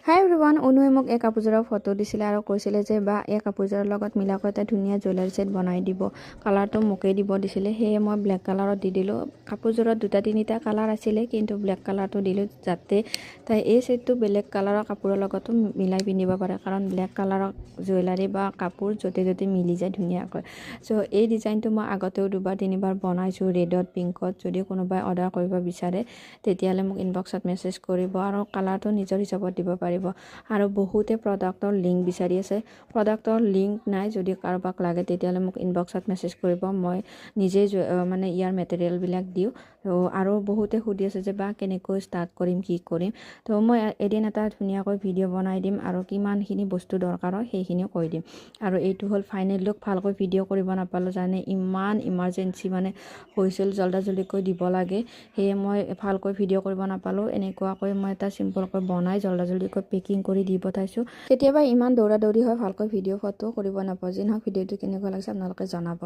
হাই everyone, অনুৱে মোক এই কাপোৰযোৰৰ ফটো দিছিলে আৰু কৈছিলে যে বা এই কাপোৰযোৰৰ লগত মিলাকৈ এটা ধুনীয়া জুৱেলাৰী ছেট বনাই দিব। কালাৰটো মোকেই দিব দিছিলে, সেয়ে মই ব্লেক কালাৰত দি দিলোঁ। কাপোৰযোৰত দুটা তিনিটা কালাৰ আছিলে, কিন্তু ব্লেক কালাৰটো দিলোঁ যাতে তাই এই ছেটটো বেলেগ কালাৰৰ কাপোৰৰ লগতো মিলাই পিন্ধিব পাৰে, কাৰণ ব্লেক কালাৰৰ জুৱেলাৰী বা কাপোৰ য'তে য'তে মিলি যায় ধুনীয়াকৈ। চ' এই ডিজাইনটো মই আগতেও দুবাৰ তিনিবাৰ বনাইছোঁ ৰেডত, পিংকত। যদি কোনোবাই অৰ্ডাৰ কৰিব বিচাৰে তেতিয়াহ'লে মোক ইনবক্সত মেছেজ কৰিব আৰু কালাৰটো নিজৰ হিচাপত দিব পাৰিব। আৰু বহুতে প্ৰডাক্টৰ লিংক বিচাৰি আছে। প্ৰডাক্টৰ লিংক নাই, যদি কাৰোবাক লাগে তেতিয়াহ'লে মোক ইনবক্সত মেছেজ কৰিব। মই নিজেই মানে ইয়াৰ মেটেৰিয়েলবিলাক দিওঁ। আৰু বহুতে সুধি আছে যে বা কেনেকৈ ষ্টাৰ্ট কৰিম, কি কৰিম। তো মই এদিন এটা ধুনীয়াকৈ ভিডিঅ' বনাই দিম আৰু কিমানখিনি বস্তু দৰকাৰ হয় সেইখিনিও কৈ দিম। আৰু এইটো হ'ল ফাইনেল লুক। ভালকৈ ভিডিঅ' কৰিব নাপালোঁ জানে, ইমান ইমাৰ্জেঞ্চি মানে হৈছিল, জল্দাজল্দিকৈ দিব লাগে, সেয়ে মই ভালকৈ ভিডিঅ' কৰিব নাপালোঁ। এনেকুৱাকৈ মই এটা চিম্পলকৈ বনাই জল্দাজল্দিকৈ পেকিং কৰি দি পঠাইছোঁ। কেতিয়াবা ইমান দৌৰা দৌৰি হয়, ভালকৈ ভিডিঅ' ফটো কৰিব নাপাওঁ। যি নহওক ভিডিঅ'টো কেনেকুৱা লাগিছে আপোনালোকে জনাব।